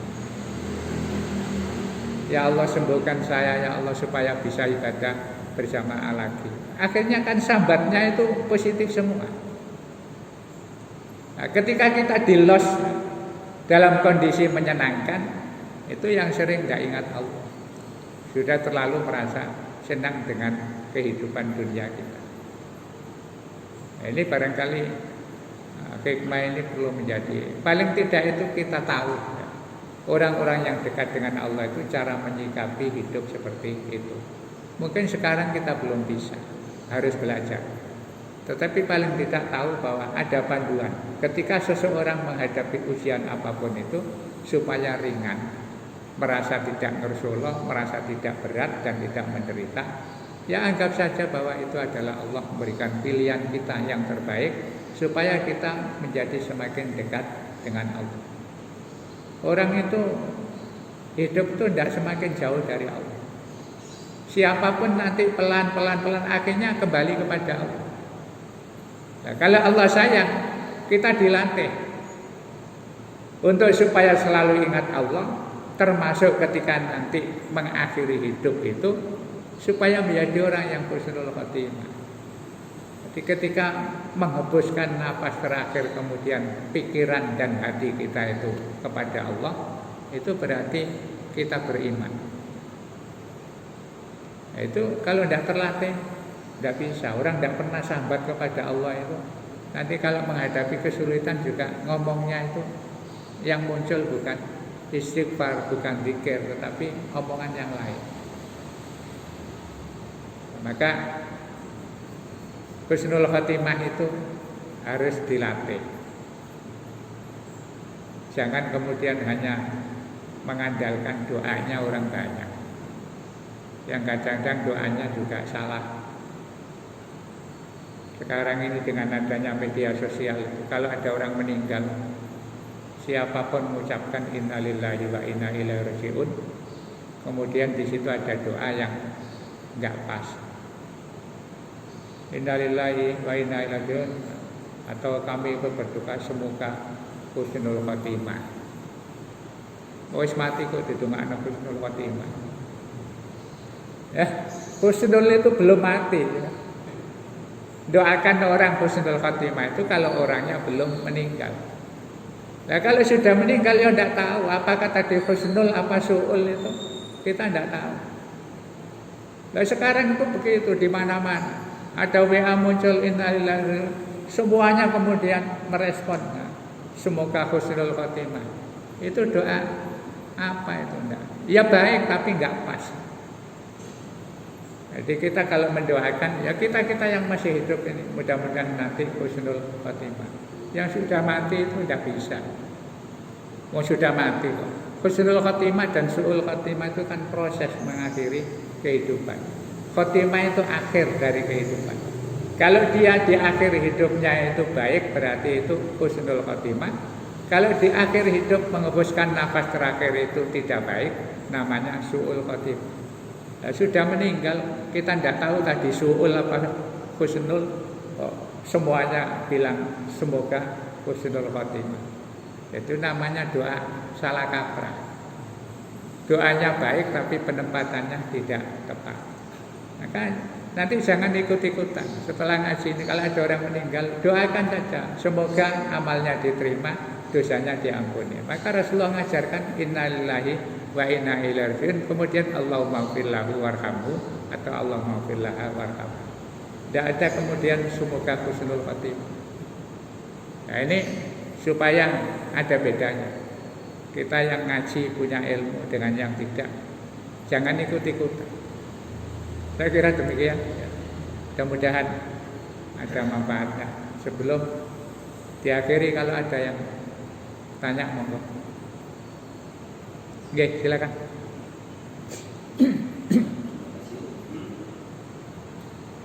Ya Allah, sembuhkan saya ya Allah supaya bisa ibadah berjamaah lagi. Akhirnya kan sambatnya itu positif semua. Nah, ketika kita di-los dalam kondisi menyenangkan, itu yang sering tidak ingat Allah. Sudah terlalu merasa senang dengan kehidupan dunia kita. Nah, ini barangkali hikmah ini perlu menjadi, paling tidak itu kita tahu ya, orang-orang yang dekat dengan Allah itu cara menyikapi hidup seperti itu. Mungkin sekarang kita belum bisa, harus belajar. Tetapi paling tidak tahu bahwa ada panduan. Ketika seseorang menghadapi ujian apapun itu, supaya ringan, merasa tidak ngersulok, merasa tidak berat dan tidak menderita, ya anggap saja bahwa itu adalah Allah memberikan pilihan kita yang terbaik, supaya kita menjadi semakin dekat dengan Allah. Orang itu hidup itu tidak semakin jauh dari Allah. Siapapun nanti pelan-pelan akhirnya kembali kepada Allah. Nah, kalau Allah sayang, kita dilatih untuk supaya selalu ingat Allah, termasuk ketika nanti mengakhiri hidup itu, supaya menjadi orang yang husnul khotimah. Jadi ketika menghembuskan napas terakhir, kemudian pikiran dan hati kita itu kepada Allah, itu berarti kita beriman. Itu kalau tidak terlatih, tidak bisa. Orang tidak pernah sambat kepada Allah itu, nanti kalau menghadapi kesulitan juga ngomongnya itu yang muncul bukan istighfar, bukan zikir, tetapi omongan yang lain. Maka husnul khotimah itu harus dilatih. Jangan kemudian hanya mengandalkan doanya orang banyak, yang kadang-kadang doanya juga salah. Sekarang ini dengan adanya media sosial, kalau ada orang meninggal, siapapun mengucapkan innalillahi wa inna ilaihi raji'un, kemudian di situ ada doa yang enggak pas. Innalillahi wa inna ilaihi raji'un, atau kami berdoa semoga husnul khotimah. Wis mati kok didongakno husnul khotimah. Ya, husnul itu belum mati. Doakan orang husnul khotimah itu kalau orangnya belum meninggal. Nah, kalau sudah meninggal ya tidak tahu apakah tadi husnul apa su'ul itu, kita tidak tahu. Nah, sekarang itu begitu di mana-mana. Ada WA muncul innalillahi, semuanya kemudian merespon. Nah, semoga husnul khotimah. Itu doa apa itu enggak? Ya baik tapi enggak pas. Jadi kita kalau mendoakan, ya kita yang masih hidup ini, mudah-mudahan nanti husnul khotimah. Yang sudah mati itu tidak bisa. Mau sudah mati kok. Husnul khotimah dan su'ul khotimah itu kan proses mengakhiri kehidupan. Khotimah itu akhir dari kehidupan. Kalau dia di akhir hidupnya itu baik, berarti itu husnul khotimah. Kalau di akhir hidup menghembuskan nafas terakhir itu tidak baik, namanya su'ul khotimah. Sudah meninggal, kita tidak tahu tadi su'ul apa husnul. Semuanya bilang semoga husnul khotimah. Itu namanya doa salah kaprah. Doanya baik tapi penempatannya tidak tepat. Maka nanti jangan ikut-ikutan. Setelah ngaji ini kalau ada orang meninggal, doakan saja semoga amalnya diterima, dosanya diampuni. Maka Rasulullah mengajarkan innalillahi wa inna ilaihi raji'un, kemudian Allahumma ighfir lahu warhamhu atau Allahumma ighfir laha warhamha. Tidak ada kemudian semoga husnul khotimah. Nah ini supaya ada bedanya. Kita yang ngaji punya ilmu dengan yang tidak, jangan ikut-ikutan. Saya kira demikian. Mudah-mudahan ada manfaatnya. Sebelum diakhiri, kalau ada yang tanya monggo. Oke, silakan.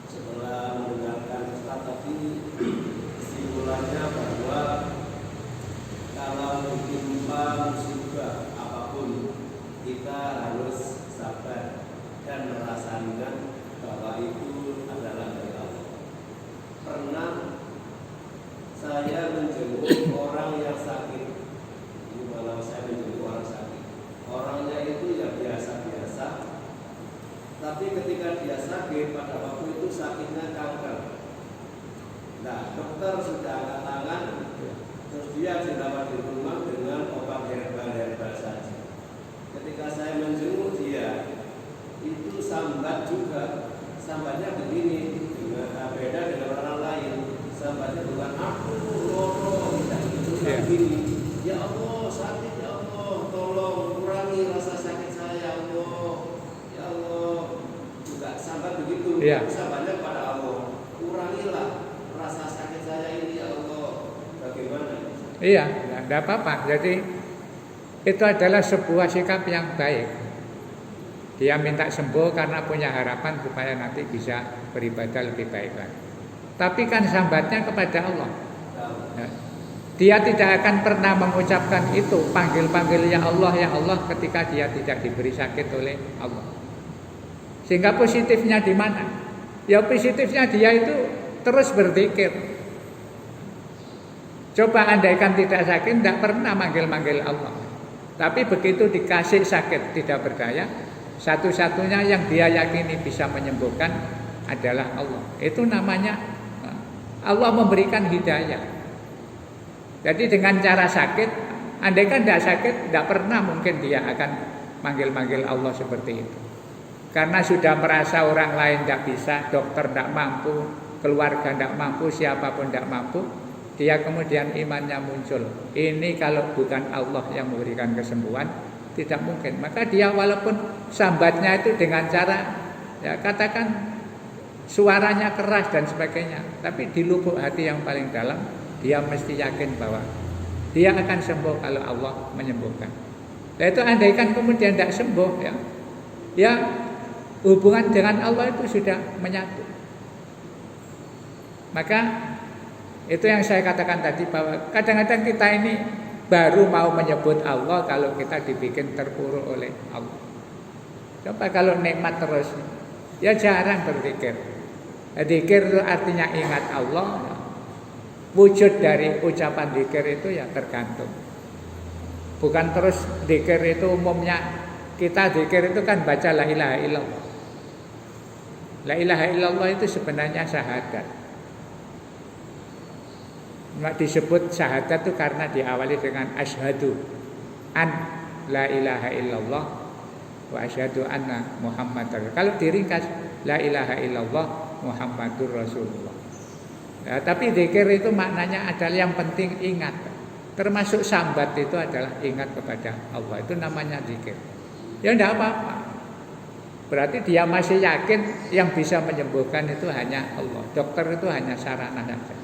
Setelah mendengarkan Ustaz tadi, kesimpulannya bahwa kalau ditimpa musibah apapun, kita harus sabar dan merasakan bahwa itu adalah dari Allah. Pernah saya menjenguk orang yang sakit. Ini malam saya menjenguk orang sakit. Orangnya itu ya biasa-biasa, tapi ketika dia sakit, pada waktu itu sakitnya kanker. Nah, dokter sudah angkat tangan, terus dia dirawat di rumah dengan obat herbal saja. Ketika saya menjenguk dia, itu sambat juga. Sambatnya begini, beda dengan orang lain. Sambatnya bukan aku, loro, tidak itu begini. Ya Allah, sakit ya Allah, tolong kurangi rasa sakit saya ya Allah. Ya Allah, juga sambat begitu. Sambatnya kepada Allah, kurangilah rasa sakit saya ini ya Allah. Bagaimana? Iya, tidak apa-apa. Jadi itu adalah sebuah sikap yang baik. Dia minta sembuh karena punya harapan supaya nanti bisa beribadah lebih baik lagi. Tapi kan sambatnya kepada Allah. Dia tidak akan pernah mengucapkan itu, panggil-panggil ya Allah ketika dia tidak diberi sakit oleh Allah. Sehingga positifnya di mana? Ya positifnya dia itu terus berzikir. Coba andaikan tidak sakit, tidak pernah manggil-manggil Allah. Tapi begitu dikasih sakit tidak berdaya, satu-satunya yang dia yakini bisa menyembuhkan adalah Allah. Itu namanya Allah memberikan hidayah. Jadi dengan cara sakit, andaikan tidak sakit, tidak pernah mungkin dia akan manggil-manggil Allah seperti itu. Karena sudah merasa orang lain tidak bisa, dokter tidak mampu, keluarga tidak mampu, siapapun tidak mampu, dia kemudian imannya muncul. Ini kalau bukan Allah yang memberikan kesembuhan, tidak mungkin. Maka dia walaupun sambatnya itu dengan cara, ya katakan suaranya keras dan sebagainya, tapi di lubuk hati yang paling dalam, dia mesti yakin bahwa dia akan sembuh kalau Allah menyembuhkan. Nah itu andaikan kemudian tidak sembuh, ya hubungan dengan Allah itu sudah menyatu. Maka itu yang saya katakan tadi, bahwa kadang-kadang kita ini baru mau menyebut Allah kalau kita dibikin terpuruk oleh Allah. Coba kalau nikmat terus, ya jarang berzikir. Zikir itu artinya ingat Allah. Wujud dari ucapan zikir itu ya tergantung. Bukan terus zikir itu umumnya, kita zikir itu kan baca la ilaha illallah. La ilaha illallah itu sebenarnya syahadat. Disebut syahadat itu karena diawali dengan asyhadu an la ilaha illallah wa asyhadu anna Muhammadar. Kalau diringkas la ilaha illallah Muhammadur Rasulullah. Ya, tapi zikir itu maknanya adalah yang penting ingat. Termasuk sambat itu adalah ingat kepada Allah. Itu namanya zikir. Ya tidak apa-apa. Berarti dia masih yakin yang bisa menyembuhkan itu hanya Allah. Dokter itu hanya sarana saja.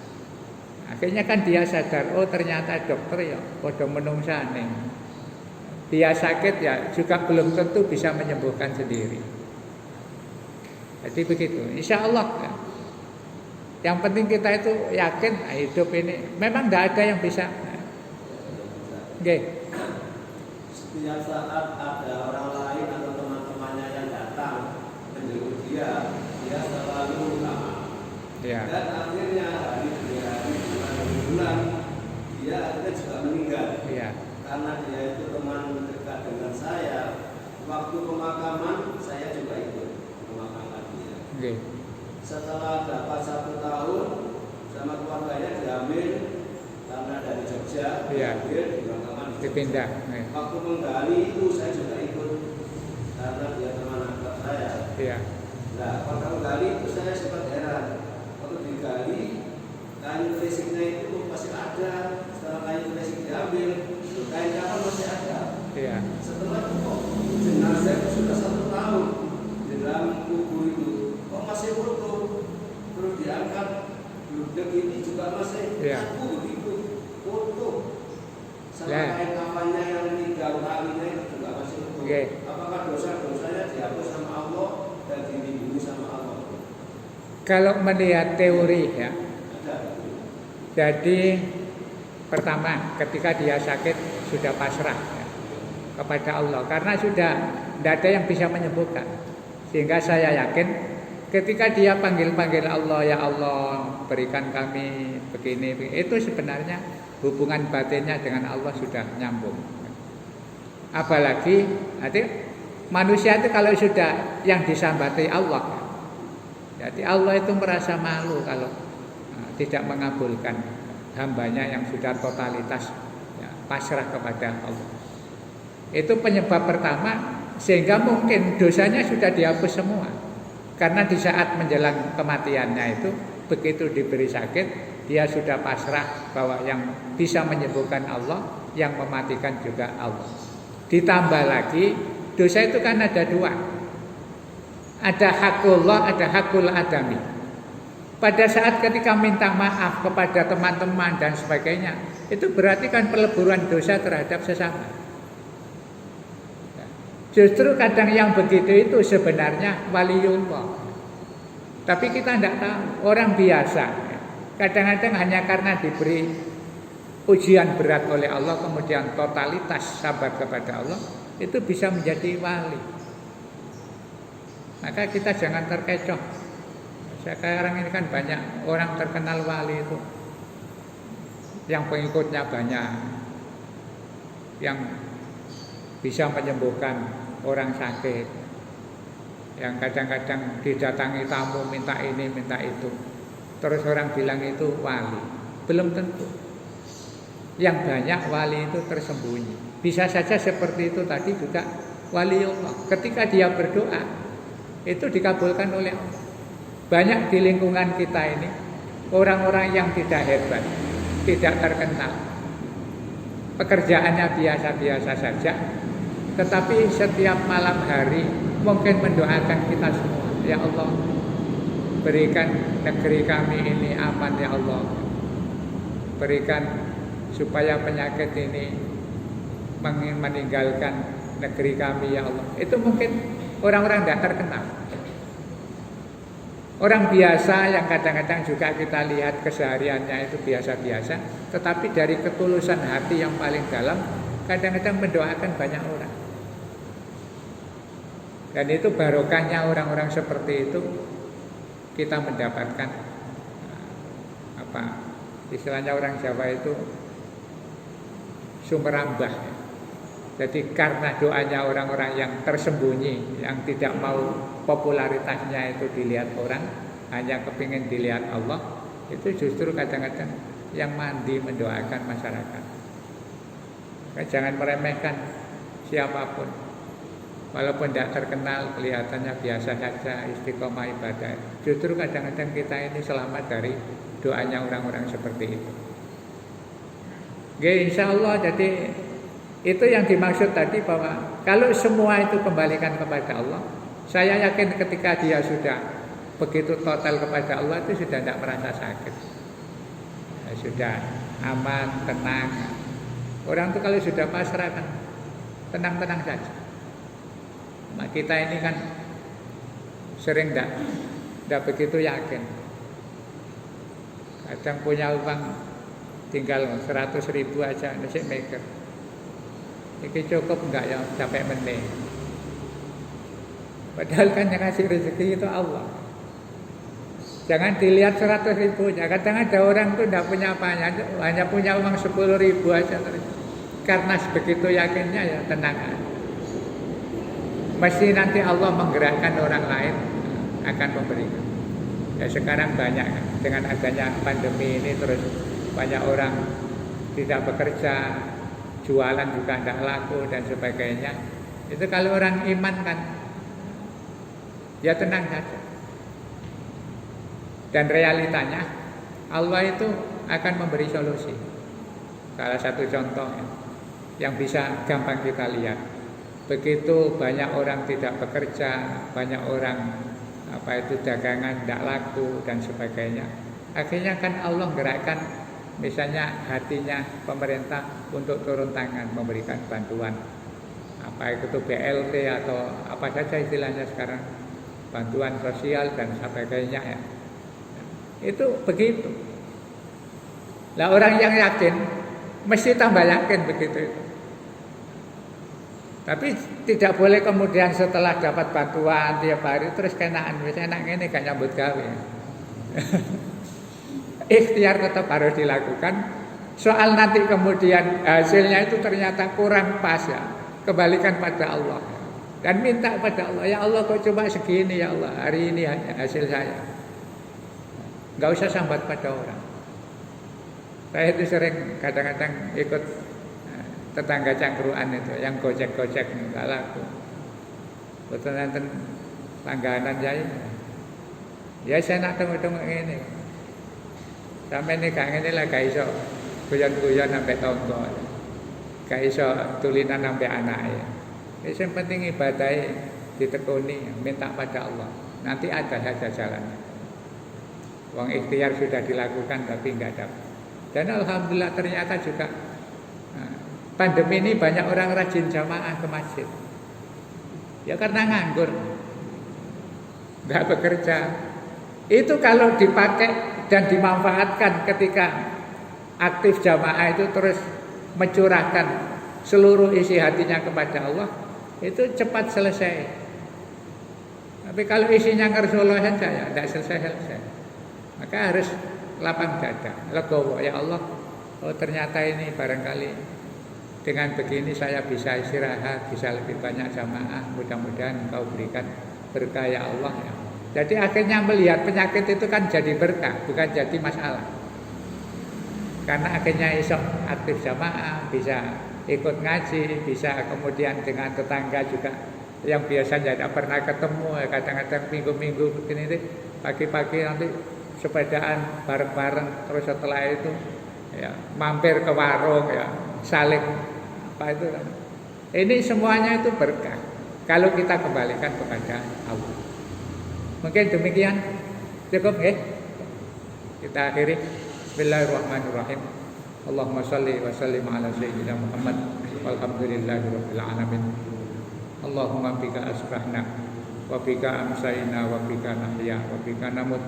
Akhirnya kan dia sadar, oh ternyata dokter ya padha menungsane. Dia sakit ya juga belum tentu bisa menyembuhkan sendiri. Jadi begitu. Insya Allah ya. Yang penting kita itu yakin hidup ini memang tidak ada yang bisa. Oke. Setiap saat ada orang lain atau teman-temannya yang datang menjenguk dia selalu lama. Ya. Dan akhirnya hari demi hari, bulan, dia akhirnya juga meninggal. Ya. Karena dia itu teman dekat dengan saya. Waktu pemakaman saya juga ikut memakamkan dia. Oke. Setelah dapat 1 tahun sama keluarganya diambil karena dari Jogja, diambil di pemakaman di Dipindah. Waktu menggali itu saya juga ikut karena dia teman akrab saya. Iya. Nah, waktu menggali itu saya sempat heran. Waktu digali kayu fisiknya itu masih ada. Setelah kayu fisik diambil, kain kafan masih ada. Iya. Setelah itu kok jenazah itu sudah 1 tahun di dalam kubur itu, kok masih utuh. Terus diangkat, duduk ini juga masih aku begitu utuh. Sama kain kafannya yang 3 kalinya itu juga masih utuh. Apakah dosa-dosanya dihapus sama Allah dan dilindungi sama Allah? Kalau melihat teori ya. Ada. Jadi pertama ketika dia sakit sudah pasrah ya, kepada Allah karena sudah tidak ada yang bisa menyembuhkan. Sehingga saya yakin ketika dia panggil-panggil Allah, ya Allah berikan kami begini, itu sebenarnya hubungan batinnya dengan Allah sudah nyambung. Apalagi nanti manusia itu kalau sudah yang disambati Allah, jadi Allah itu merasa malu kalau tidak mengabulkan hambanya yang sudah totalitas ya, pasrah kepada Allah. Itu penyebab pertama sehingga mungkin dosanya sudah dihapus semua. Karena di saat menjelang kematiannya itu begitu diberi sakit, dia sudah pasrah bahwa yang bisa menyembuhkan Allah, yang mematikan juga Allah. Ditambah lagi, dosa itu kan ada 2. Ada hakullah, ada hakul adami. Pada saat ketika minta maaf kepada teman-teman dan sebagainya, itu berarti kan peleburan dosa terhadap sesama. Justru kadang yang begitu itu sebenarnya waliullah. Tapi kita tidak tahu. Orang biasa kadang-kadang hanya karena diberi ujian berat oleh Allah, kemudian totalitas sabar kepada Allah, itu bisa menjadi wali. Maka kita jangan terkecoh. Sekarang ini kan banyak orang terkenal wali itu, yang pengikutnya banyak, yang bisa menyembuhkan orang sakit, yang kadang-kadang didatangi tamu minta ini minta itu, terus orang bilang itu wali. Belum tentu. Yang banyak wali itu tersembunyi. Bisa saja seperti itu tadi juga wali Allah. Ketika dia berdoa itu dikabulkan oleh Allah. Banyak di lingkungan kita ini orang-orang yang tidak hebat, tidak terkenal, pekerjaannya biasa-biasa saja, tetapi setiap malam hari mungkin mendoakan kita semua, ya Allah berikan negeri kami ini aman, ya Allah berikan supaya penyakit ini meninggalkan negeri kami, ya Allah. Itu mungkin orang-orang tidak terkenal, orang biasa yang kadang-kadang juga kita lihat kesehariannya itu biasa-biasa, tetapi dari ketulusan hati yang paling dalam kadang-kadang mendoakan banyak orang. Dan itu barokahnya orang-orang seperti itu, kita mendapatkan apa istilahnya orang Jawa itu sumerambah. Jadi karena doanya orang-orang yang tersembunyi, yang tidak mau popularitasnya itu dilihat orang, hanya kepingin dilihat Allah, itu justru kadang-kadang yang mandi mendoakan masyarakat. Jangan meremehkan siapapun, walaupun tidak terkenal, kelihatannya biasa saja, istiqomah ibadah. Justru kadang-kadang kita ini selamat dari doanya orang-orang seperti itu. Oke, insya Allah. Jadi itu yang dimaksud tadi, bahwa kalau semua itu kembalikan kepada Allah, Saya yakin ketika dia sudah begitu total kepada Allah itu sudah tidak merasa sakit. Ya, sudah aman, tenang. Orang itu kalau sudah pasrah kan tenang-tenang saja. Nah, kita ini kan sering tidak begitu yakin. Kadang punya uang tinggal 100.000 aja masih mikir. Ini cukup enggak ya sampai meneh. Padahal kan yang ngasih rezeki itu Allah. Jangan dilihat 100.000-nya. Kadang ada orang tuh tidak punya apa-apa, hanya punya uang 10.000 aja. Karena sebegitu yakinnya ya tenang. Mesti nanti Allah menggerakkan orang lain akan memberikan. Ya sekarang banyak dengan adanya pandemi ini terus banyak orang tidak bekerja, jualan juga tidak laku dan sebagainya. Itu kalau orang iman kan ya tenang saja. Dan realitanya Allah itu akan memberi solusi. Salah satu contoh yang bisa gampang kita lihat. Begitu banyak orang tidak bekerja, banyak orang dagangan tidak laku dan sebagainya. Akhirnya kan Allah gerakkan misalnya hatinya pemerintah untuk turun tangan memberikan bantuan. Apa itu BLT atau apa saja istilahnya sekarang, bantuan sosial dan sebagainya ya. Itu begitu. Lah orang yang yakin mesti tambah yakin begitu itu. Tapi tidak boleh kemudian setelah dapat bantuan tiap hari terus kenaan misalnya enak ini gak nyambut gawe. Ikhtiar tetap harus dilakukan. Soal nanti kemudian hasilnya itu ternyata kurang pas ya, kembalikan pada Allah. Dan minta pada Allah, ya Allah kok cuma segini ya Allah, hari ini hasil saya. Gak usah sambat pada orang. Saya itu sering kadang-kadang ikut tetangga cangkruan itu, yang gojek-gojek nggak laku. Betul nanti langganan jaya. Ya saya nak temu-temu ini. Sampai ini gak ini lah gak iso guyon-guyon sampai tahun kok. Gak iso tulinan sampai anak ya. Yang penting ibadah ditekuni, minta pada Allah. Nanti ada saja jalannya. Uang ikhtiar sudah dilakukan tapi enggak dapat. Dan alhamdulillah ternyata juga pandemi ini banyak orang rajin jamaah ke masjid. Ya karena nganggur, enggak bekerja. Itu kalau dipakai dan dimanfaatkan ketika aktif jamaah itu terus mencurahkan seluruh isi hatinya kepada Allah, itu cepat selesai. Tapi kalau isinya ngersoleh saja ya tidak selesai. Maka harus lapang dada, legowo, ya Allah. Oh ternyata ini barangkali dengan begini saya bisa istirahat, bisa lebih banyak jamaah. Mudah-mudahan Engkau berikan berkah ya Allah ya. Jadi akhirnya melihat penyakit itu kan jadi berkah, bukan jadi masalah. Karena akhirnya esok aktif jamaah, bisa ikut ngaji, bisa kemudian dengan tetangga juga yang biasanya tidak pernah ketemu, kadang-kadang minggu-minggu begini, pagi-pagi nanti sepedaan bareng-bareng, terus setelah itu ya mampir ke warung ya saling apa itu kan. Ini semuanya itu berkah kalau kita kembalikan kepada Allah. Mungkin demikian cukup ya. Kita akhiri. Bismillahirrahmanirrahim. Allahumma shalli wa sallim ala sayyidina Muhammad walhamdulillahirabbil alamin. Allahumma bika asbahna wa bika amsayna wa bika nahya wa bika namut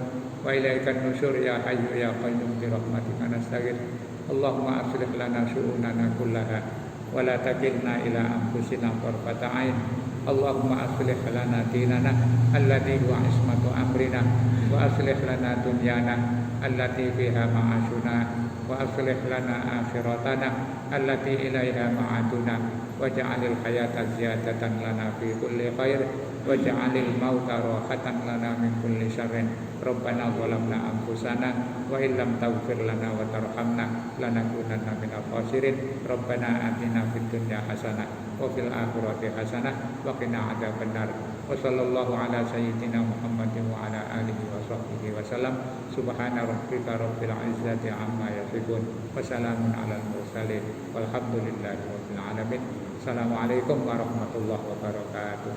wa ilaikan nusyur ya hayyu ya qayyum bi rahmatika nastaghith. Allahumma aslih lana syu'unana kullaha wa la takilna ila anfusina tarfata ain. Allahumma aslih lana dinana alladhi huwa ismatu amrina wa aslih lana dunyana allati fiha ma'ashuna wa aslih lana akhiratana allati ilaiha ma'aduna waj'alil hayata ziyadatan lana fi kulli khair waj'alil mauta rahatan lana min kulli syarrin. Rabbana zalamna anfusana wa illam taghfir lana wa tarhamna lanakunanna minal khasirin. Rabbana atina fid dunya hasanah wa fil akhirati hasanah wa qina adzabannar. Wa sallallahu ala sayyidina Muhammadin wa ala alihi wa sahbihi wa sallam. Subhana rabbika rabbil izzati amma yasifun wa salamun alal mursalin walhamdulillahi rabbil alamin. Assalamualaikum warahmatullahi wabarakatuh.